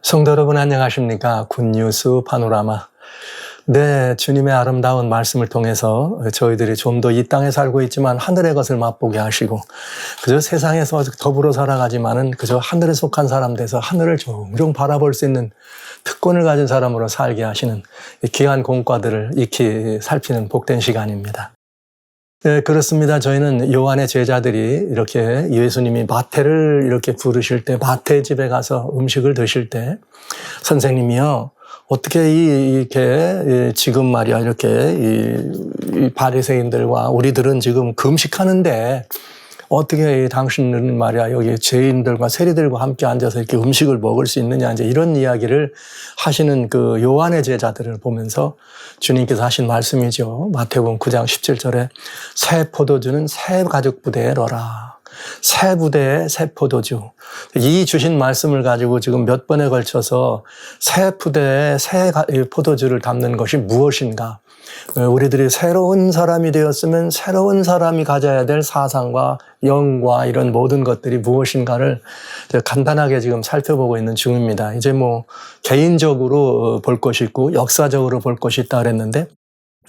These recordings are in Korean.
성도 여러분 안녕하십니까? 굿뉴스 파노라마. 네, 주님의 아름다운 말씀을 통해서 저희들이 좀 더 이 땅에 살고 있지만 하늘의 것을 맛보게 하시고 그저 세상에서 더불어 살아가지만은 그저 하늘에 속한 사람 돼서 하늘을 종종 바라볼 수 있는 특권을 가진 사람으로 살게 하시는 귀한 공과들을 익히 살피는 복된 시간입니다. 네, 그렇습니다. 저희는 요한의 제자들이 이렇게 예수님이 마태를 이렇게 부르실 때 마태 집에 가서 음식을 드실 때 선생님이요, 어떻게 이렇게 지금 말이야 이렇게 이 바리새인들과 우리들은 지금 금식하는데 어떻게 당신은 말이야 여기 죄인들과 세리들과 함께 앉아서 이렇게 음식을 먹을 수 있느냐, 이제 이런 이야기를 하시는 그 요한의 제자들을 보면서 주님께서 하신 말씀이죠. 마태복음 9장 17절에 새 포도주는 새 가죽 부대에 넣어라. 새 부대에 새 포도주. 이 주신 말씀을 가지고 지금 몇 번에 걸쳐서 새 부대에 새 포도주를 담는 것이 무엇인가? 우리들이 새로운 사람이 되었으면 새로운 사람이 가져야 될 사상과 영과 이런 모든 것들이 무엇인가를 간단하게 지금 살펴보고 있는 중입니다. 이제 뭐 개인적으로 볼 것이 있고 역사적으로 볼 것이 있다 그랬는데,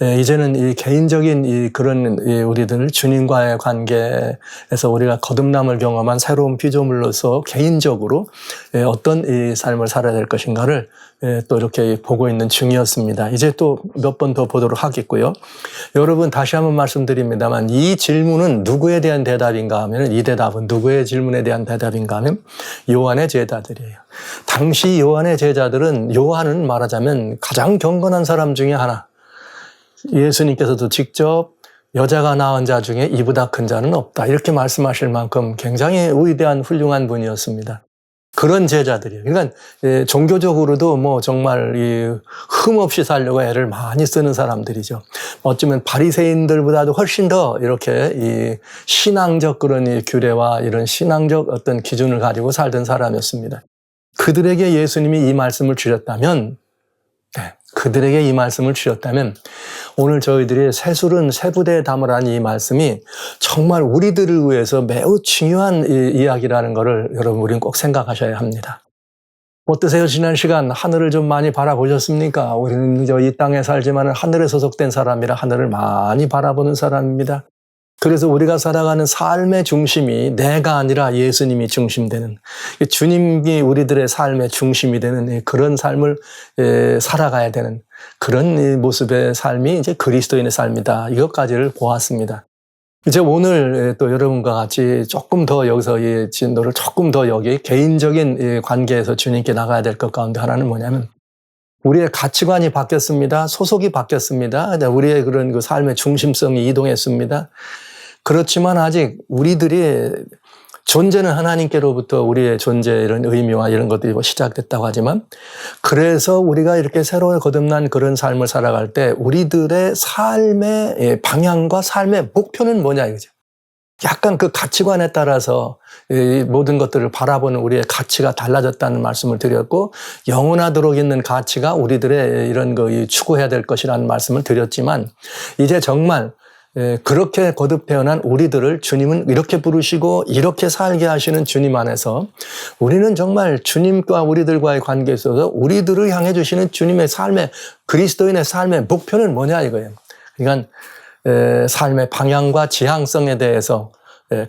이제는 이 개인적인 그런 우리들 주님과의 관계에서 우리가 거듭남을 경험한 새로운 피조물로서 개인적으로 어떤 이 삶을 살아야 될 것인가를 또 이렇게 보고 있는 중이었습니다. 이제 또 몇 번 더 보도록 하겠고요. 여러분 다시 한번 말씀드립니다만 이 질문은 누구에 대한 대답인가 하면, 이 대답은 누구의 질문에 대한 대답인가 하면 요한의 제자들이에요. 당시 요한의 제자들은, 요한은 말하자면 가장 경건한 사람 중에 하나. 예수님께서도 직접 여자가 낳은 자 중에 이보다 큰 자는 없다, 이렇게 말씀하실 만큼 굉장히 위대한 훌륭한 분이었습니다. 그런 제자들이에요. 그러니까 종교적으로도 뭐 정말 흠없이 살려고 애를 많이 쓰는 사람들이죠. 어쩌면 바리새인들보다도 훨씬 더 이렇게 이 신앙적 그런 규례와 이런 신앙적 어떤 기준을 가지고 살던 사람이었습니다. 그들에게 예수님이 이 말씀을 주셨다면, 그들에게 이 말씀을 주셨다면 오늘 저희들이 새술은 새 부대에 담으라는 이 말씀이 정말 우리들을 위해서 매우 중요한 이야기라는 것을 여러분 우리는 꼭 생각하셔야 합니다. 어떠세요? 지난 시간 하늘을 좀 많이 바라보셨습니까? 우리는 이 땅에 살지만 하늘에 소속된 사람이라 하늘을 많이 바라보는 사람입니다. 그래서 우리가 살아가는 삶의 중심이 내가 아니라 예수님이 중심되는, 주님이 우리들의 삶의 중심이 되는 그런 삶을 살아가야 되는 그런 모습의 삶이 이제 그리스도인의 삶이다, 이것까지를 보았습니다. 이제 오늘 또 여러분과 같이 조금 더 여기서 이 진도를 조금 더 여기 개인적인 관계에서 주님께 나가야 될 것 가운데 하나는 뭐냐면, 우리의 가치관이 바뀌었습니다. 소속이 바뀌었습니다. 우리의 그런 그 삶의 중심성이 이동했습니다. 그렇지만 아직 우리들이 존재는 하나님께로부터 우리의 존재 이런 의미와 이런 것들이 시작됐다고 하지만, 그래서 우리가 이렇게 새로 거듭난 그런 삶을 살아갈 때 우리들의 삶의 방향과 삶의 목표는 뭐냐 이거죠. 약간 그 가치관에 따라서 모든 것들을 바라보는 우리의 가치가 달라졌다는 말씀을 드렸고, 영원하도록 있는 가치가 우리들의 이런 거 추구해야 될 것이라는 말씀을 드렸지만, 이제 정말 그렇게 거듭 태어난 우리들을 주님은 이렇게 부르시고 이렇게 살게 하시는 주님 안에서 우리는 정말 주님과 우리들과의 관계에 있어서 우리들을 향해 주시는 주님의 삶의, 그리스도인의 삶의 목표는 뭐냐 이거예요. 그러니까 삶의 방향과 지향성에 대해서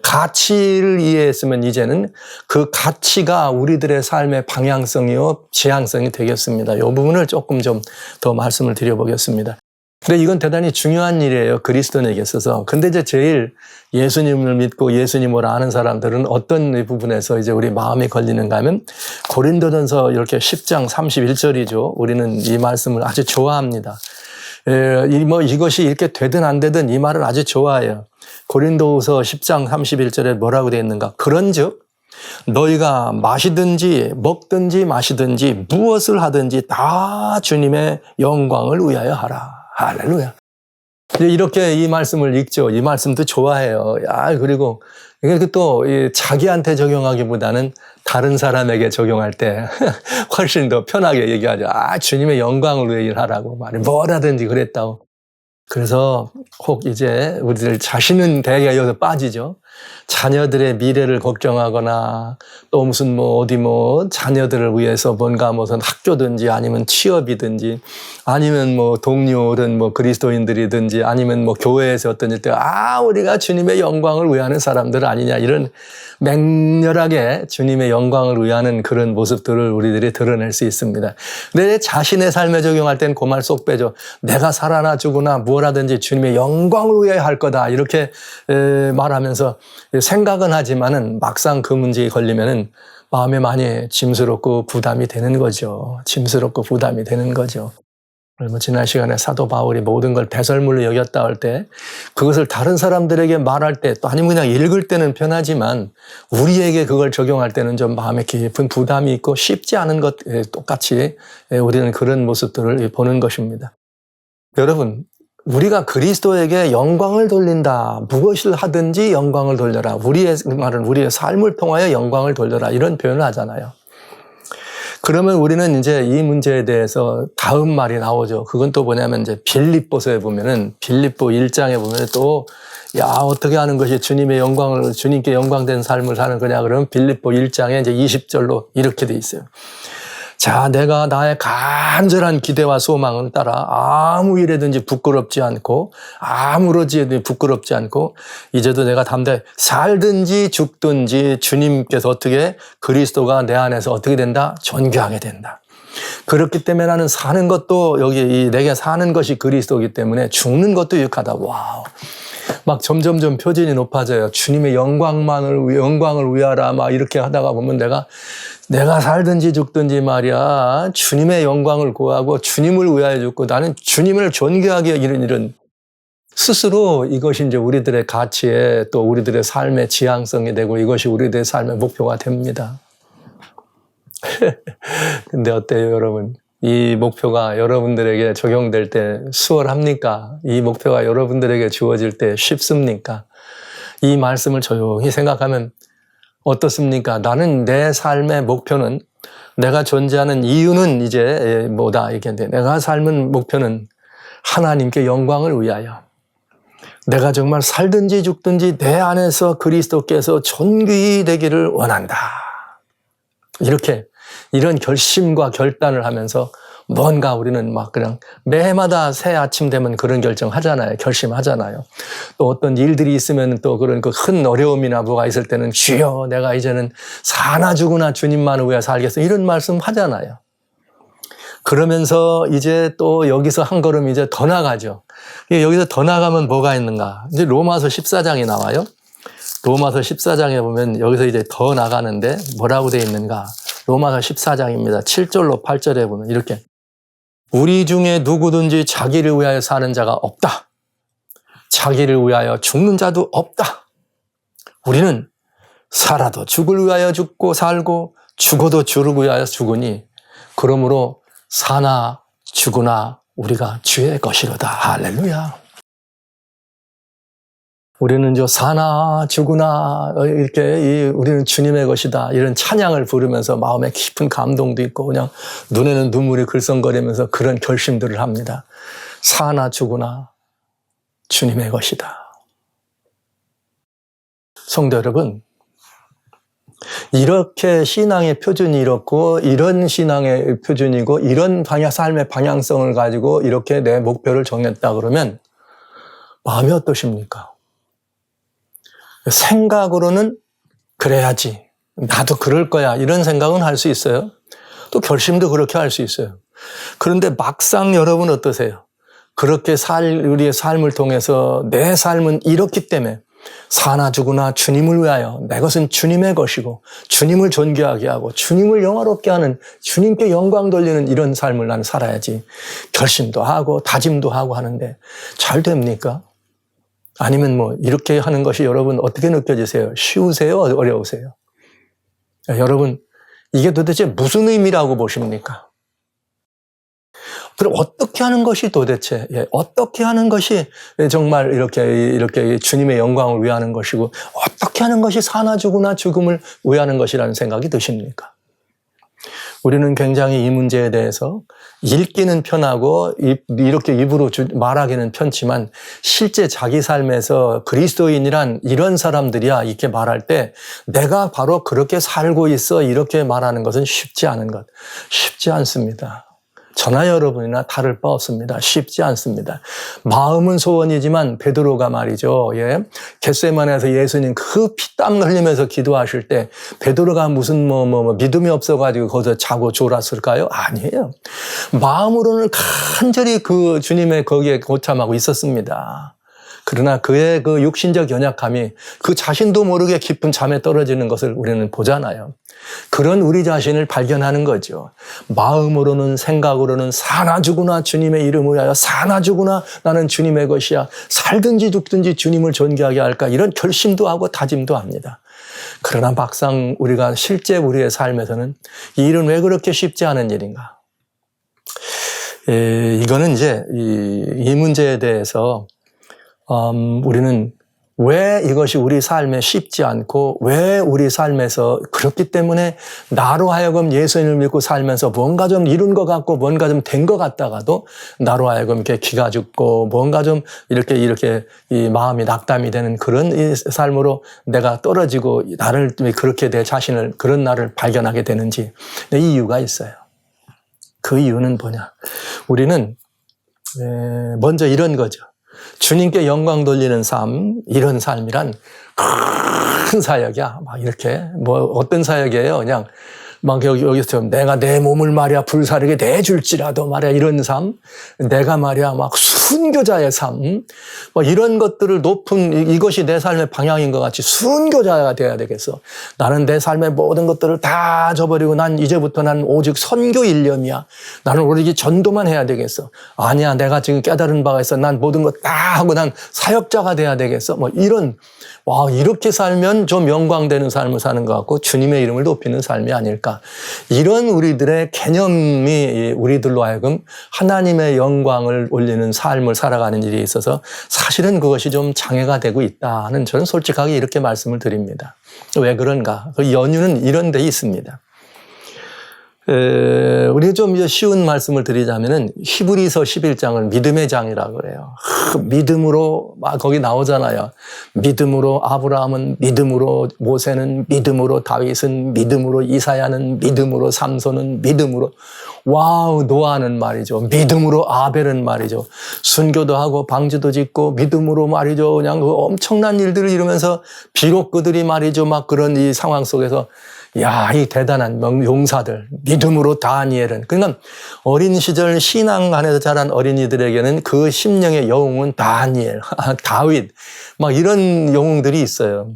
가치를 이해했으면 이제는 그 가치가 우리들의 삶의 방향성이요 지향성이 되겠습니다. 이 부분을 조금 좀 더 말씀을 드려보겠습니다. 근데 이건 대단히 중요한 일이에요, 그리스도인에게 있어서. 근데 이제 제일 예수님을 믿고 예수님을 아는 사람들은 어떤 부분에서 이제 우리 마음이 걸리는가 하면, 고린도전서 이렇게 10장 31절이죠. 우리는 이 말씀을 아주 좋아합니다. 이것이 이렇게 되든 안 되든 이 말을 아주 좋아해요. 고린도후서 10장 31절에 뭐라고 되어 있는가? 그런즉 너희가 마시든지 먹든지 마시든지 무엇을 하든지 다 주님의 영광을 위하여 하라. 할렐루야. 이렇게 이 말씀을 읽죠. 이 말씀도 좋아해요. 그리고 또 자기한테 적용하기보다는 다른 사람에게 적용할 때 훨씬 더 편하게 얘기하죠. 주님의 영광을 위해 일하라고 뭐라든지 그랬다고. 그래서 혹 이제 우리들 자신은 대개 여기서 빠지죠. 자녀들의 미래를 걱정하거나 또 무슨 어디 자녀들을 위해서 뭔가 무슨 학교든지 아니면 취업이든지 아니면 동료든 그리스도인들이든지 아니면 교회에서 어떤 일 때 우리가 주님의 영광을 위하는 사람들 아니냐 이런 맹렬하게 주님의 영광을 위하는 그런 모습들을 우리들이 드러낼 수 있습니다. 내 자신의 삶에 적용할 땐 그 말 쏙 빼죠. 내가 살아나 죽으나 무엇하든지 주님의 영광을 위하여 할 거다 이렇게 말하면서 생각은 하지만은 막상 그 문제에 걸리면은 마음에 많이 짐스럽고 부담이 되는 거죠. 짐스럽고 부담이 되는 거죠. 지난 시간에 사도 바울이 모든 걸 배설물로 여겼다 할 때 그것을 다른 사람들에게 말할 때 또 아니면 그냥 읽을 때는 편하지만 우리에게 그걸 적용할 때는 좀 마음에 깊은 부담이 있고 쉽지 않은 것 똑같이 우리는 그런 모습들을 보는 것입니다. 여러분, 우리가 그리스도에게 영광을 돌린다. 무엇을 하든지 영광을 돌려라. 우리의 말은 우리의 삶을 통하여 영광을 돌려라. 이런 표현을 하잖아요. 그러면 우리는 이제 이 문제에 대해서 다음 말이 나오죠. 그건 또 뭐냐면 이제 빌립보서에 보면은 빌립보 1장에 보면 또 어떻게 하는 것이 주님의 영광을 주님께 영광된 삶을 사는 거냐 그러면 빌립보 1장에 이제 20절로 이렇게 돼 있어요. 자, 내가 나의 간절한 기대와 소망을 따라 아무 일에든지 부끄럽지 않고 아무러지 부끄럽지 않고 이제도 내가 담대히 살든지 죽든지 주님께서 어떻게 그리스도가 내 안에서 어떻게 된다? 존귀하게 된다. 그렇기 때문에 나는 사는 것도 여기 내게 사는 것이 그리스도이기 때문에 죽는 것도 유익하다. 와우. 막 점점점 표준이 높아져요. 주님의 영광을 위하라 막 이렇게 하다가 보면 내가 살든지 죽든지 말이야. 주님의 영광을 구하고 주님을 위하여 죽고 나는 주님을 존귀하게 여기는 일은 스스로 이것이 이제 우리들의 가치에 또 우리들의 삶의 지향성이 되고 이것이 우리들의 삶의 목표가 됩니다. 근데 어때요, 여러분? 이 목표가 여러분들에게 적용될 때 수월합니까? 이 목표가 여러분들에게 주어질 때 쉽습니까? 이 말씀을 조용히 생각하면 어떻습니까? 나는 내 삶의 목표는 내가 존재하는 이유는 이제 뭐다 이게 내가 삶은 목표는 하나님께 영광을 위하여 내가 정말 살든지 죽든지 내 안에서 그리스도께서 존귀히 되기를 원한다. 이렇게 이런 결심과 결단을 하면서 뭔가 우리는 막 그냥 매해마다 새 아침 되면 그런 결정하잖아요. 결심하잖아요. 또 어떤 일들이 있으면 또 그런 그 큰 어려움이나 뭐가 있을 때는 주여 내가 이제는 사나 죽으나 주님만을 위해 살겠어. 이런 말씀 하잖아요. 그러면서 이제 또 여기서 한 걸음 이제 더 나가죠. 여기서 더 나가면 뭐가 있는가? 이제 로마서 14장이 나와요. 로마서 14장에 보면 여기서 이제 더 나가는데 뭐라고 되어 있는가? 로마서 14장입니다. 7절로 8절에 보면 이렇게 우리 중에 누구든지 자기를 위하여 사는 자가 없다. 자기를 위하여 죽는 자도 없다. 우리는 살아도 죽을 위하여 죽고 살고 죽어도 주를 위하여 죽으니 그러므로 사나 죽으나 우리가 주의 것이로다. 할렐루야. 우리는 사나 죽으나 이렇게 우리는 주님의 것이다. 이런 찬양을 부르면서 마음에 깊은 감동도 있고 그냥 눈에는 눈물이 글썽거리면서 그런 결심들을 합니다. 사나 죽으나 주님의 것이다. 성도 여러분, 이렇게 신앙의 표준이 이렇고 이런 신앙의 표준이고 이런 삶의 방향성을 가지고 이렇게 내 목표를 정했다 그러면 마음이 어떠십니까? 생각으로는 그래야지. 나도 그럴 거야. 이런 생각은 할 수 있어요. 또 결심도 그렇게 할 수 있어요. 그런데 막상 여러분 어떠세요? 그렇게 우리의 삶을 통해서 내 삶은 이렇기 때문에 사나 죽으나 주님을 위하여 내 것은 주님의 것이고 주님을 존귀하게 하고 주님을 영화롭게 하는 주님께 영광 돌리는 이런 삶을 나는 살아야지. 결심도 하고 다짐도 하고 하는데 잘 됩니까? 아니면 이렇게 하는 것이 여러분 어떻게 느껴지세요? 쉬우세요? 어려우세요? 여러분, 이게 도대체 무슨 의미라고 보십니까? 그럼 어떻게 하는 것이 도대체, 어떻게 하는 것이 정말 이렇게 주님의 영광을 위하는 것이고, 어떻게 하는 것이 사나 죽으나 죽음을 위하는 것이라는 생각이 드십니까? 우리는 굉장히 이 문제에 대해서 읽기는 편하고 이렇게 입으로 말하기는 편지만 실제 자기 삶에서 그리스도인이란 이런 사람들이야 이렇게 말할 때 내가 바로 그렇게 살고 있어 이렇게 말하는 것은 쉽지 않은 것. 쉽지 않습니다. 저나 여러분이나 다를 바 없습니다. 쉽지 않습니다. 마음은 소원이지만 베드로가 말이죠. 겟세마네에서 예수님 그 피땀 흘리면서 기도하실 때 베드로가 무슨 믿음이 없어가지고 거기서 자고 졸았을까요? 아니에요. 마음으로는 간절히 그 주님의 거기에 고참하고 있었습니다. 그러나 그의 그 육신적 연약함이 그 자신도 모르게 깊은 잠에 떨어지는 것을 우리는 보잖아요. 그런 우리 자신을 발견하는 거죠. 마음으로는 생각으로는 사나 죽으나 주님의 이름을 위하여 사나 죽으나 나는 주님의 것이야. 살든지 죽든지 주님을 존귀하게 할까 이런 결심도 하고 다짐도 합니다. 그러나 막상 우리가 실제 우리의 삶에서는 이 일은 왜 그렇게 쉽지 않은 일인가? 이거는 이제 이 문제에 대해서 우리는 왜 이것이 우리 삶에 쉽지 않고 왜 우리 삶에서 그렇기 때문에 나로 하여금 예수님을 믿고 살면서 뭔가 좀 이룬 것 같고 뭔가 좀 된 것 같다가도 나로 하여금 이렇게 기가 죽고 뭔가 좀 이렇게 이 마음이 낙담이 되는 그런 이 삶으로 내가 떨어지고 나를 그렇게 내 자신을 그런 나를 발견하게 되는지 이 이유가 있어요. 그 이유는 뭐냐? 우리는 먼저 이런 거죠. 주님께 영광 돌리는 삶, 이런 삶이란 큰 사역이야. 막 이렇게, 어떤 사역이에요? 그냥, 막 여기서 내가 내 몸을 말이야, 불사르게 내줄지라도 말이야, 이런 삶. 내가 말이야, 막 순교자의 삶. 이런 것들을 높은, 이것이 내 삶의 방향인 것 같이 순교자가 돼야 되겠어. 나는 내 삶의 모든 것들을 다 줘버리고 이제부터 난 오직 선교 일념이야. 나는 오로지 전도만 해야 되겠어. 아니야, 내가 지금 깨달은 바가 있어. 난 모든 것 다 하고 난 사역자가 돼야 되겠어. 이렇게 살면 좀 영광되는 삶을 사는 것 같고 주님의 이름을 높이는 삶이 아닐까. 이런 우리들의 개념이 우리들로 하여금 하나님의 영광을 올리는 삶을 살아가는 일에 있어서 사실은 그것이 좀 장애가 되고 있다는 저는 솔직하게 이렇게 말씀을 드립니다. 왜 그런가? 그 연유는 이런 데 있습니다. 우리가 좀 이제 쉬운 말씀을 드리자면은 히브리서 11장을 믿음의 장이라고 그래요. 믿음으로 거기 나오잖아요. 믿음으로 아브라함은 믿음으로 모세는 믿음으로 다윗은 믿음으로 이사야는 믿음으로 삼손은 믿음으로 와우 노아는 말이죠. 믿음으로 아벨은 말이죠. 순교도 하고 방주도 짓고 믿음으로 말이죠. 그냥 그 엄청난 일들을 이루면서 비록 그들이 말이죠. 막 그런 이 상황 속에서 이 대단한 용사들, 믿음으로 다니엘은. 그러니까 어린 시절 신앙 안에서 자란 어린이들에게는 그 심령의 영웅은 다니엘, 다윗, 이런 영웅들이 있어요.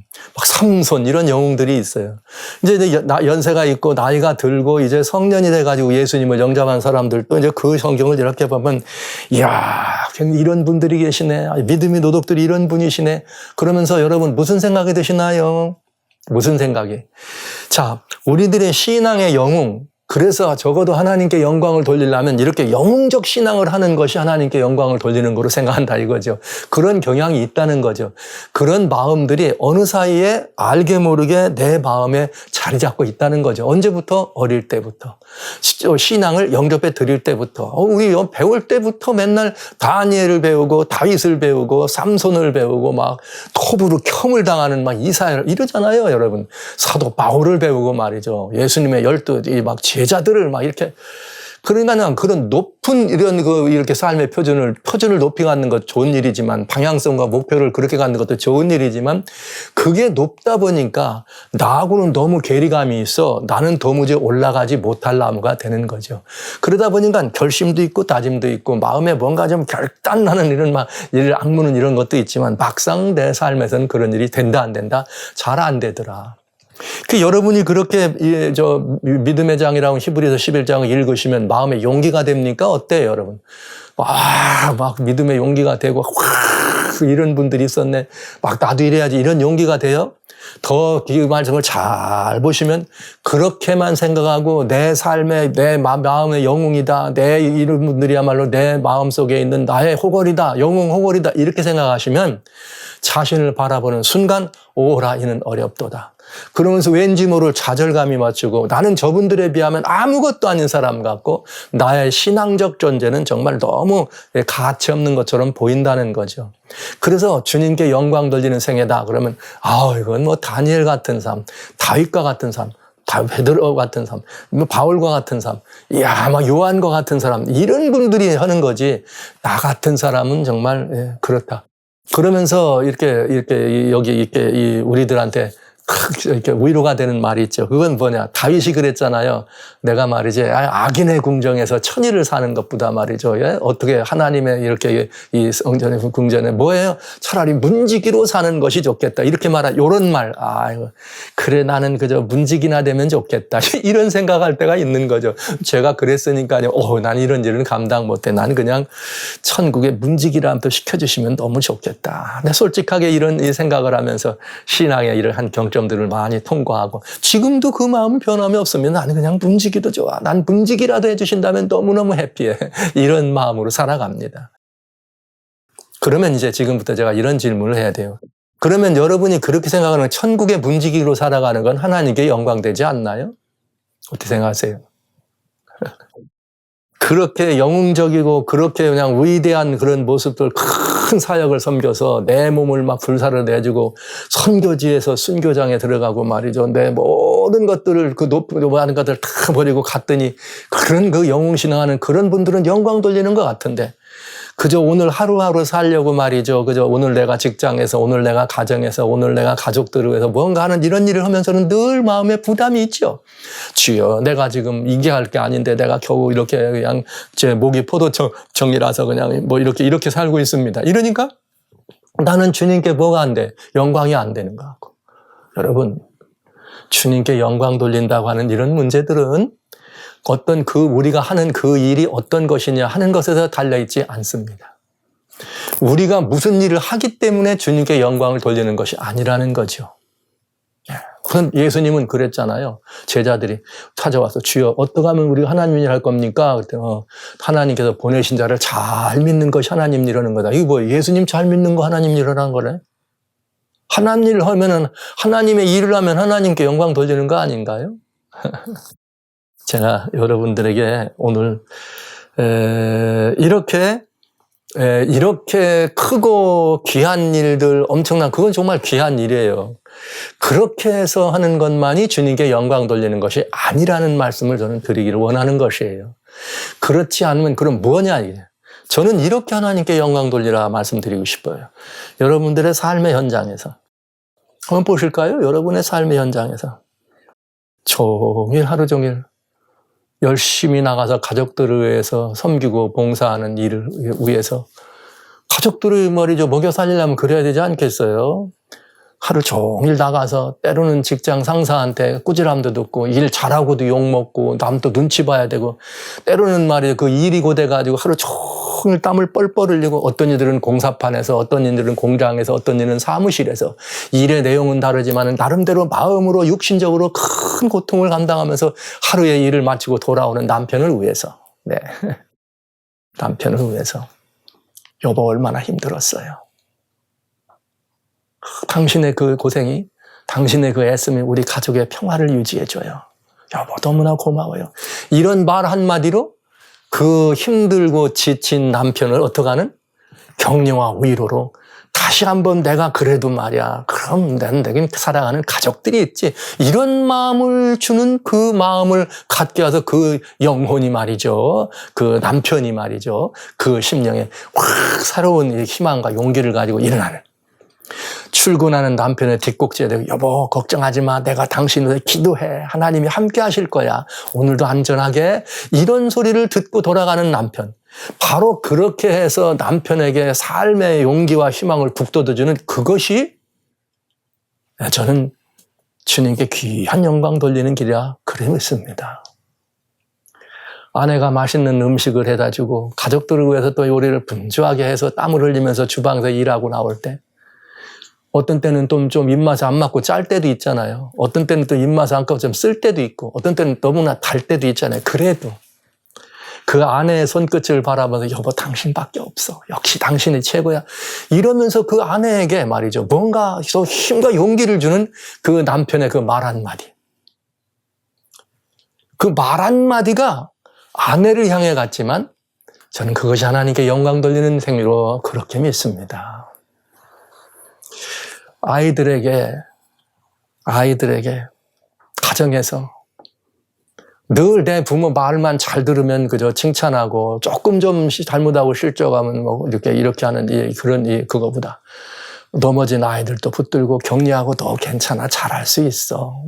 삼손, 이런 영웅들이 있어요. 이제 연세가 있고 나이가 들고 이제 성년이 돼가지고 예수님을 영접한 사람들도 이제 그 성경을 이렇게 보면, 이런 분들이 계시네. 믿음의 도덕들이 이런 분이시네. 그러면서 여러분 무슨 생각이 드시나요? 무슨 생각이? 자, 우리들의 신앙의 영웅, 그래서 적어도 하나님께 영광을 돌리려면 이렇게 영웅적 신앙을 하는 것이 하나님께 영광을 돌리는 거로 생각한다 이거죠. 그런 경향이 있다는 거죠. 그런 마음들이 어느 사이에 알게 모르게 내 마음에 자리 잡고 있다는 거죠. 언제부터? 어릴 때부터. 신앙을 영접해 드릴 때부터. 우리 배울 때부터 맨날 다니엘을 배우고 다윗을 배우고 삼손을 배우고 톱으로 켬을 당하는 이사야를 이러잖아요, 여러분. 사도 바울을 배우고 말이죠. 예수님의 12 제자들을 이렇게. 그러니까 그런 높은 이렇게 삶의 표준을 높이 갖는 것 좋은 일이지만 방향성과 목표를 그렇게 갖는 것도 좋은 일이지만 그게 높다 보니까 나하고는 너무 괴리감이 있어 나는 도무지 올라가지 못할 나무가 되는 거죠. 그러다 보니까 결심도 있고 다짐도 있고 마음에 뭔가 좀 결단나는 이런 이를 악무는 이런 것도 있지만 막상 내 삶에서는 그런 일이 된다 안 된다 잘 안 되더라. 여러분이 그렇게 믿음의 장이라고 히브리서 11장을 읽으시면 마음에 용기가 됩니까? 어때요, 여러분? 막 믿음의 용기가 되고 이런 분들이 있었네. 나도 이래야지 이런 용기가 돼요? 더 이 말씀을 잘 보시면 그렇게만 생각하고 내 삶의 내 마음의 영웅이다. 이런 분들이야말로 내 마음속에 있는 나의 호걸이다. 영웅 호걸이다. 이렇게 생각하시면 자신을 바라보는 순간 오라 이는 어렵도다. 그러면서 왠지 모를 좌절감이 맞추고 나는 저분들에 비하면 아무것도 아닌 사람 같고 나의 신앙적 존재는 정말 너무 가치 없는 것처럼 보인다는 거죠. 그래서 주님께 영광 돌리는 생애다 그러면 이건 뭐 다니엘 같은 삶, 다윗과 같은 삶, 베드로 같은 삶, 뭐 바울과 같은 삶, 막 요한과 같은 사람 이런 분들이 하는 거지 나 같은 사람은 정말 그렇다. 그러면서 이렇게 여기 이렇게 우리들한테 이렇게 위로가 되는 말이 있죠. 그건 뭐냐? 다윗이 그랬잖아요. 내가 말이지 악인의 궁정에서 천일을 사는 것보다 말이죠. 어떻게 하나님의 이렇게 이 성전의 궁전에 뭐예요? 차라리 문지기로 사는 것이 좋겠다. 이렇게 말한 요런 말. 그래 나는 그저 문지기나 되면 좋겠다. 이런 생각할 때가 있는 거죠. 제가 그랬으니까요. 난 이런 일은 감당 못해. 난 그냥 천국에 문지기라면 또 시켜주시면 너무 좋겠다. 근데 솔직하게 이런 생각을 하면서 신앙의 일을 한 점들을 많이 통과하고 지금도 그 마음은 변함이 없으면 나는 그냥 문지기도 좋아. 난 문지기라도 해주신다면 너무너무 해피해. 이런 마음으로 살아갑니다. 그러면 이제 지금부터 제가 이런 질문을 해야 돼요. 그러면 여러분이 그렇게 생각하는 천국의 문지기로 살아가는 건 하나님께 영광되지 않나요? 어떻게 생각하세요? 그렇게 영웅적이고 그렇게 그냥 위대한 그런 모습들 큰 사역을 섬겨서 내 몸을 막 불사를 내주고 선교지에서 순교장에 들어가고 말이죠. 내 모든 것들을 그 높은 것들 다 버리고 갔더니 그런 그 영웅신앙하는 그런 분들은 영광 돌리는 것 같은데 그저 오늘 하루하루 살려고 말이죠. 그저 오늘 내가 직장에서, 오늘 내가 가정에서, 오늘 내가 가족들을 위해서 뭔가 하는 이런 일을 하면서는 늘 마음에 부담이 있죠. 주여, 내가 지금 이게 할 게 아닌데 내가 겨우 이렇게 그냥 제 목이 포도청이라서 그냥 뭐 이렇게 살고 있습니다. 이러니까 나는 주님께 뭐가 안 돼? 영광이 안 되는 것 같고. 여러분, 주님께 영광 돌린다고 하는 이런 문제들은 어떤 우리가 하는 그 일이 어떤 것이냐 하는 것에서 달려있지 않습니다. 우리가 무슨 일을 하기 때문에 주님께 영광을 돌리는 것이 아니라는 거죠. 예수님은 그랬잖아요. 제자들이 찾아와서 주여 어떻게 하면 우리가 하나님 일 할 겁니까? 그랬더니 하나님께서 보내신 자를 잘 믿는 것이 하나님 일하는 거다. 이거 뭐 예수님 잘 믿는 거 하나님 일하는 거래? 하나님 일을 하면은 하나님의 일을 하면 하나님께 영광 돌리는 거 아닌가요? 제가 여러분들에게 오늘 이렇게 크고 귀한 일들 엄청난 그건 정말 귀한 일이에요. 그렇게 해서 하는 것만이 주님께 영광 돌리는 것이 아니라는 말씀을 저는 드리기를 원하는 것이에요. 그렇지 않으면 그럼 뭐냐 이게. 저는 이렇게 하나님께 영광 돌리라 말씀드리고 싶어요. 여러분들의 삶의 현장에서 한번 보실까요? 여러분의 삶의 현장에서 종일 하루 종일 열심히 나가서 가족들을 위해서 섬기고 봉사하는 일을 위해서 가족들을 말이죠. 먹여 살리려면 그래야 되지 않겠어요? 하루 종일 나가서 때로는 직장 상사한테 꾸지람도 듣고 일 잘하고도 욕먹고 남도 눈치 봐야 되고 때로는 말이죠. 그 일이 고돼가지고 하루 종일 땀을 뻘뻘 흘리고 어떤 이들은 공사판에서 어떤 이들은 공장에서 어떤 이들은 사무실에서 일의 내용은 다르지만 나름대로 마음으로 육신적으로 큰 고통을 감당하면서 하루의 일을 마치고 돌아오는 남편을 위해서 남편을 위해서 여보 얼마나 힘들었어요. 당신의 그 고생이 당신의 그 애씀이 우리 가족의 평화를 유지해줘요. 여보 너무나 고마워요. 이런 말 한마디로 그 힘들고 지친 남편을 어떻게 하는? 격려와 위로로 다시 한번 내가 그래도 말이야. 그럼 내겐 사랑하는 가족들이 있지. 이런 마음을 주는 그 마음을 갖게 해서 그 영혼이 말이죠. 그 남편이 말이죠. 그 심령에 확 새로운 희망과 용기를 가지고 일어나는. 출근하는 남편의 뒷꼭지에 대고 여보 걱정하지 마. 내가 당신을 위해 기도해. 하나님이 함께 하실 거야. 오늘도 안전하게. 이런 소리를 듣고 돌아가는 남편. 바로 그렇게 해서 남편에게 삶의 용기와 희망을 북돋아주는 그것이 저는 주님께 귀한 영광 돌리는 길이라 그래 믿습니다. 아내가 맛있는 음식을 해다 주고 가족들을 위해서 또 요리를 분주하게 해서 땀을 흘리면서 주방에서 일하고 나올 때 어떤 때는 좀 입맛에 안 맞고 짤 때도 있잖아요. 어떤 때는 또 입맛에 안 맞고 좀 쓸 때도 있고 어떤 때는 너무나 달 때도 있잖아요. 그래도 그 아내의 손끝을 바라보면서 여보 당신밖에 없어. 역시 당신이 최고야. 이러면서 그 아내에게 말이죠. 뭔가 더 힘과 용기를 주는 그 남편의 그 말 한마디. 그 말 한마디가 아내를 향해 갔지만 저는 그것이 하나님께 영광 돌리는 행위로 그렇게 믿습니다. 아이들에게 가정에서 늘 내 부모 말만 잘 들으면 그저 칭찬하고 조금 좀 잘못하고 실족하면 뭐 이렇게 하는 그거보다 넘어진 아이들도 붙들고 격려하고 너 괜찮아 잘할 수 있어.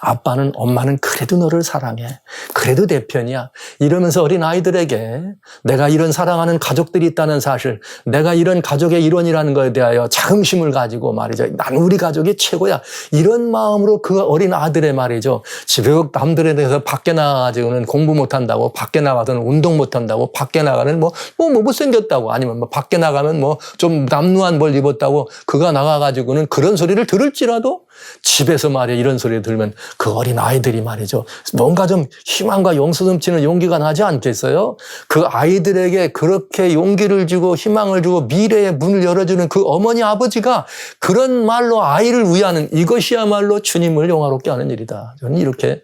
아빠는 엄마는 그래도 너를 사랑해. 그래도 내 편이야. 이러면서 어린 아이들에게 내가 이런 사랑하는 가족들이 있다는 사실, 내가 이런 가족의 일원이라는 것에 대하여 자긍심을 가지고 말이죠. 난 우리 가족이 최고야. 이런 마음으로 그 어린 아들의 말이죠. 집에 남들에 대해서 밖에 나가가지고는 공부 못한다고, 밖에 나가서는 운동 못한다고, 밖에 나가는 뭐 못생겼다고, 아니면 뭐 밖에 나가면 뭐 좀 남루한 뭘 입었다고 그가 나가가지고는 그런 소리를 들을지라도 집에서 말이야 이런 소리를 들으면 그 어린 아이들이 말이죠. 뭔가 좀 희망과 용서 넘치는 용기가 나지 않겠어요? 그 아이들에게 그렇게 용기를 주고 희망을 주고 미래의 문을 열어주는 그 어머니 아버지가 그런 말로 아이를 위하는 이것이야말로 주님을 영화롭게 하는 일이다. 저는 이렇게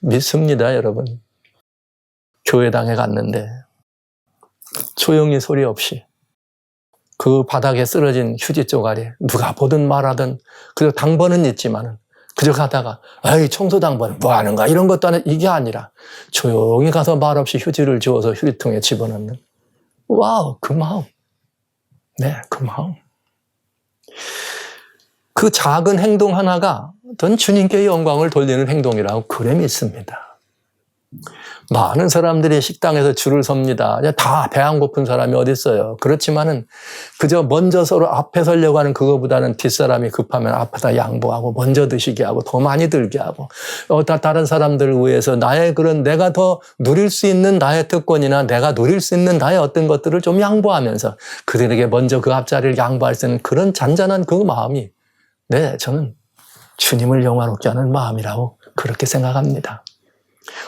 믿습니다, 여러분. 교회당에 갔는데 조용히 소리 없이 그 바닥에 쓰러진 휴지 쪼가리 누가 보든 말하든 그저 당번은 있지만은 그저 가다가 에이 청소 당번 뭐 하는가 이런 것도 아니라 이게 아니라 조용히 가서 말없이 휴지를 주워서 휴지통에 집어넣는 와우 그 마음 그 마음 그 작은 행동 하나가 전 주님께 영광을 돌리는 행동이라고 그래 믿습니다. 많은 사람들이 식당에서 줄을 섭니다. 다 배 안 고픈 사람이 어디 있어요. 그렇지만은 그저 먼저 서로 앞에 서려고 하는 그거보다는 뒷사람이 급하면 앞에다 양보하고 먼저 드시게 하고 더 많이 들게 하고 다른 사람들을 위해서 나의 그런 내가 더 누릴 수 있는 나의 특권이나 내가 누릴 수 있는 나의 어떤 것들을 좀 양보하면서 그들에게 먼저 그 앞자리를 양보할 수 있는 그런 잔잔한 그 마음이 저는 주님을 영화롭게 하는 마음이라고 그렇게 생각합니다.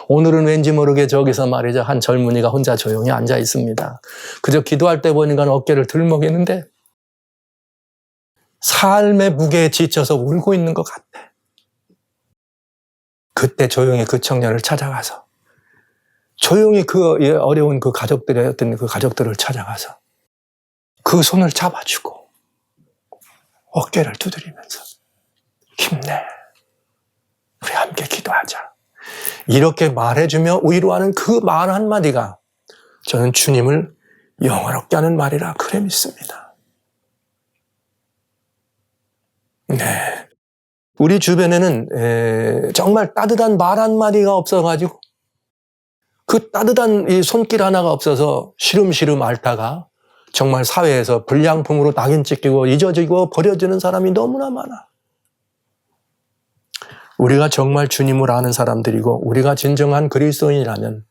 오늘은 왠지 모르게 저기서 말이죠. 한 젊은이가 혼자 조용히 앉아 있습니다. 그저 기도할 때 보니까 어깨를 들먹이는데 삶의 무게에 지쳐서 울고 있는 것 같아. 그때 조용히 그 청년을 찾아가서 조용히 그 어려운 그 가족들의 어떤 그 가족들을 찾아가서 그 손을 잡아주고 어깨를 두드리면서 힘내. 우리 함께 기도하자. 이렇게 말해주며 위로하는 그 말 한마디가 저는 주님을 영화롭게 하는 말이라 그래 믿습니다. 우리 주변에는 정말 따뜻한 말 한마디가 없어가지고 그 따뜻한 이 손길 하나가 없어서 시름시름 앓다가 정말 사회에서 불량품으로 낙인 찍히고 잊어지고 버려지는 사람이 너무나 많아. 우리가 정말 주님을 아는 사람들이고 우리가 진정한 그리스도인이라면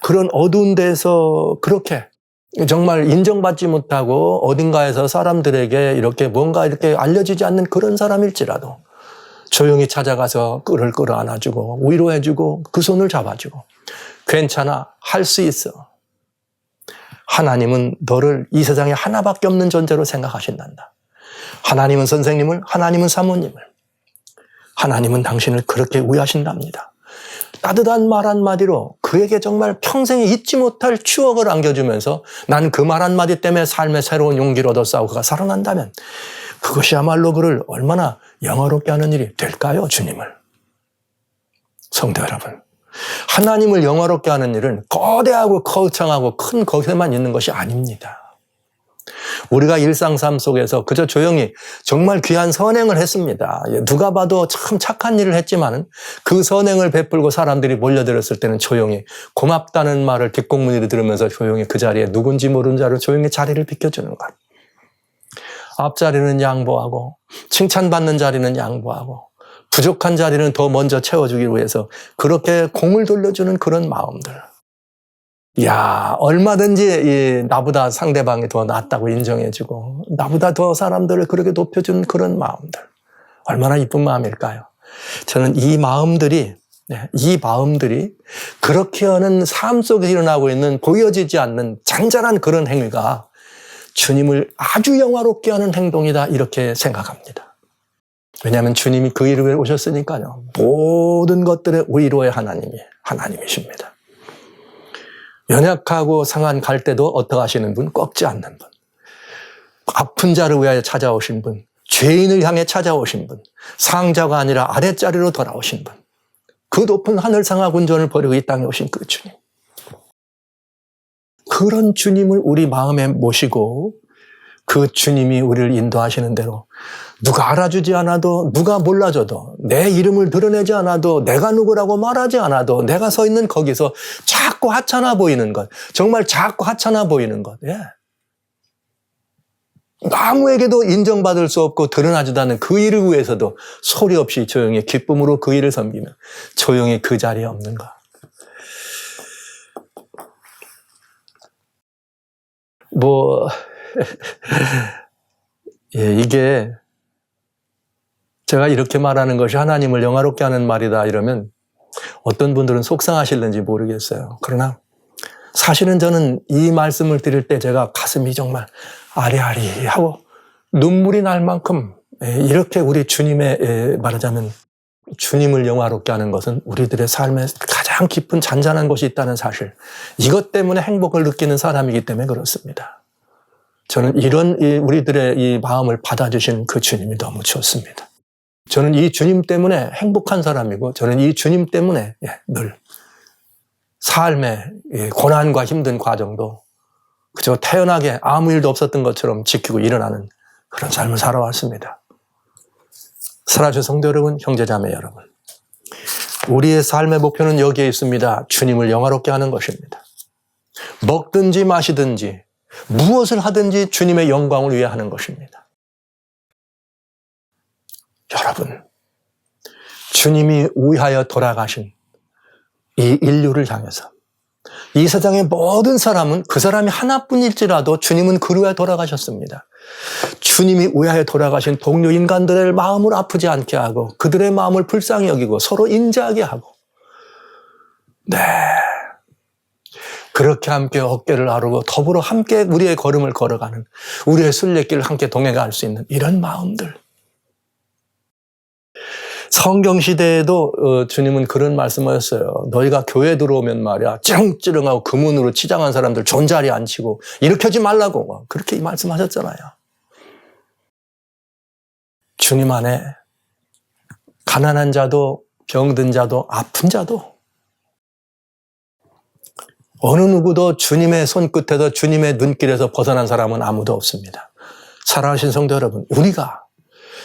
그런 어두운 데서 그렇게 정말 인정받지 못하고 어딘가에서 사람들에게 이렇게 뭔가 이렇게 알려지지 않는 그런 사람일지라도 조용히 찾아가서 그를 끌어안아주고 위로해주고 그 손을 잡아주고 괜찮아 할 수 있어. 하나님은 너를 이 세상에 하나밖에 없는 존재로 생각하신단다. 하나님은 선생님을 하나님은 사모님을 하나님은 당신을 그렇게 위하신답니다. 따뜻한 말 한마디로 그에게 정말 평생에 잊지 못할 추억을 안겨주면서 난 그 말 한마디 때문에 삶의 새로운 용기를 얻었사고 그가 살아난다면 그것이야말로 그를 얼마나 영화롭게 하는 일이 될까요? 주님을. 성도 여러분, 하나님을 영화롭게 하는 일은 거대하고 거창하고 큰 것에만 있는 것이 아닙니다. 우리가 일상 삶 속에서 그저 조용히 정말 귀한 선행을 했습니다. 누가 봐도 참 착한 일을 했지만 그 선행을 베풀고 사람들이 몰려들었을 때는 조용히 고맙다는 말을 뒷공문으로 들으면서 조용히 그 자리에 누군지 모르는 자를 조용히 자리를 비켜주는 것. 앞자리는 양보하고 칭찬받는 자리는 양보하고 부족한 자리는 더 먼저 채워주기 위해서 그렇게 공을 돌려주는 그런 마음들. 얼마든지 나보다 상대방이 더 낫다고 인정해주고 나보다 더 사람들을 그렇게 높여주는 그런 마음들. 얼마나 이쁜 마음일까요? 저는 이 마음들이 네, 이 마음들이 그렇게 하는 삶 속에 일어나고 있는 보여지지 않는 잔잔한 그런 행위가 주님을 아주 영화롭게 하는 행동이다 이렇게 생각합니다. 왜냐하면 주님이 그 일을 위해 오셨으니까요. 모든 것들의 위로의 하나님이십니다. 연약하고 상한 갈 때도 어떻게 하시는 분? 꺾지 않는 분. 아픈 자를 위하여 찾아오신 분. 죄인을 향해 찾아오신 분. 상자가 아니라 아랫자리로 돌아오신 분. 그 높은 하늘 상하 군전을 버리고 이 땅에 오신 그 주님. 그런 주님을 우리 마음에 모시고 그 주님이 우리를 인도하시는 대로 누가 알아주지 않아도 누가 몰라줘도 내 이름을 드러내지 않아도 내가 누구라고 말하지 않아도 내가 서 있는 거기서 자꾸 하찮아 보이는 것, 정말 자꾸 하찮아 보이는 것. 예. 아무에게도 인정받을 수 없고 드러나지도 않는 그 일을 위해서도 소리 없이 조용히 기쁨으로 그 일을 섬기며 조용히 그 자리에 없는 것. 예, 이게 제가 이렇게 말하는 것이 하나님을 영화롭게 하는 말이다 이러면 어떤 분들은 속상하실는지 모르겠어요. 그러나 사실은 저는 이 말씀을 드릴 때 제가 가슴이 정말 아리아리하고 눈물이 날 만큼 이렇게 우리 주님의 말하자면 주님을 영화롭게 하는 것은 우리들의 삶에 가장 깊은 잔잔한 것이 있다는 사실, 이것 때문에 행복을 느끼는 사람이기 때문에 그렇습니다. 저는 이런 우리들의 이 마음을 받아주신 그 주님이 너무 좋습니다. 저는 이 주님 때문에 행복한 사람이고 저는 이 주님 때문에 늘 삶의 고난과 힘든 과정도 그저 태연하게 아무 일도 없었던 것처럼 지키고 일어나는 그런 삶을 살아왔습니다. 사랑하는 성도 여러분, 형제자매 여러분, 우리의 삶의 목표는 여기에 있습니다. 주님을 영화롭게 하는 것입니다. 먹든지 마시든지 무엇을 하든지 주님의 영광을 위해 하는 것입니다. 여러분, 주님이 위하여 돌아가신 이 인류를 향해서 이 세상의 모든 사람은 그 사람이 하나뿐일지라도 주님은 그를 위하여 돌아가셨습니다. 주님이 위하여 돌아가신 동료 인간들의 마음을 아프지 않게 하고 그들의 마음을 불쌍히 여기고 서로 인자하게 하고 그렇게 함께 어깨를 나르고 더불어 함께 우리의 걸음을 걸어가는 우리의 순례길을 함께 동행할 수 있는 이런 마음들. 성경시대에도 주님은 그런 말씀하셨어요. 너희가 교회 들어오면 말이야 찌렁찌렁하고 금은으로 치장한 사람들 존자리에 앉히고 일으켜지 말라고 그렇게 말씀하셨잖아요. 주님 안에 가난한 자도 병든 자도 아픈 자도 어느 누구도 주님의 손끝에서 주님의 눈길에서 벗어난 사람은 아무도 없습니다. 사랑하신 성도 여러분, 우리가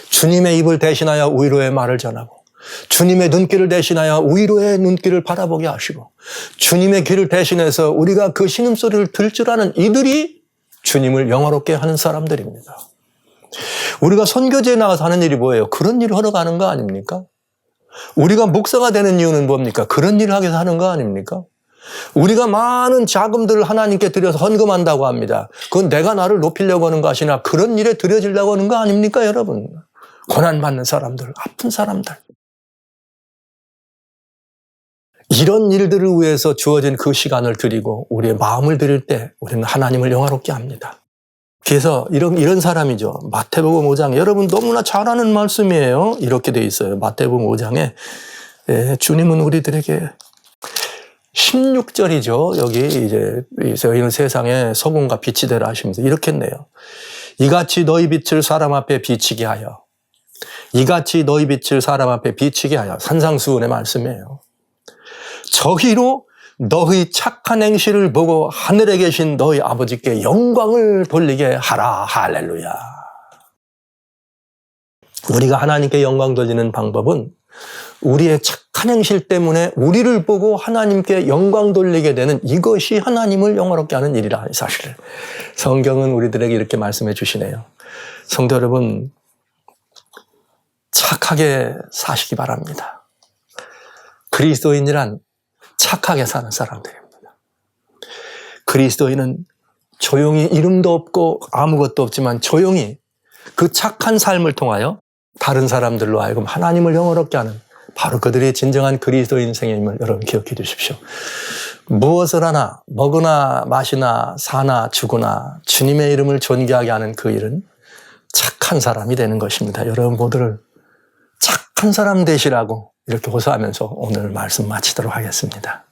주님의 입을 대신하여 위로의 말을 전하고 주님의 눈길을 대신하여 위로의 눈길을 바라보게 하시고 주님의 귀를 대신해서 우리가 그 신음소리를 들 줄 아는 이들이 주님을 영화롭게 하는 사람들입니다. 우리가 선교지에 나가서 하는 일이 뭐예요? 그런 일을 하러 가는 거 아닙니까? 우리가 목사가 되는 이유는 뭡니까? 그런 일을 하기 위해서 하는 거 아닙니까? 우리가 많은 자금들을 하나님께 드려서 헌금한다고 합니다. 그건 내가 나를 높이려고 하는 것이 아니라 그런 일에 드려지려고 하는 거 아닙니까, 여러분? 고난받는 사람들, 아픈 사람들. 이런 일들을 위해서 주어진 그 시간을 드리고 우리의 마음을 드릴 때 우리는 하나님을 영화롭게 합니다. 그래서 이런 사람이죠. 마태복음 5장, 여러분 너무나 잘 아는 말씀이에요. 이렇게 돼 있어요. 마태복음 5장에 주님은 우리들에게 16절이죠. 여기 이제 저희는 세상에 소금과 빛이 되라 하시면서 이렇게 했네요. 이같이 너희 빛을 사람 앞에 비치게 하여, 이같이 너희 빛을 사람 앞에 비치게 하여, 산상수훈의 말씀이에요. 저희로 너희 착한 행실을 보고 하늘에 계신 너희 아버지께 영광을 돌리게 하라. 할렐루야. 우리가 하나님께 영광 돌리는 방법은 우리의 착한 행실 때문에 우리를 보고 하나님께 영광 돌리게 되는 이것이 하나님을 영화롭게 하는 일이라. 사실 성경은 우리들에게 이렇게 말씀해 주시네요. 성도 여러분, 착하게 사시기 바랍니다. 그리스도인이란 착하게 사는 사람들입니다. 그리스도인은 조용히 이름도 없고 아무것도 없지만 조용히 그 착한 삶을 통하여 다른 사람들로 하여금 하나님을 영화롭게 하는 바로 그들이 진정한 그리스도 인생임을 여러분 기억해 주십시오. 무엇을 하나 먹으나 마시나 사나 죽으나 주님의 이름을 존귀하게 하는 그 일은 착한 사람이 되는 것입니다. 여러분 모두를 착한 사람 되시라고 이렇게 호소하면서 오늘 말씀 마치도록 하겠습니다.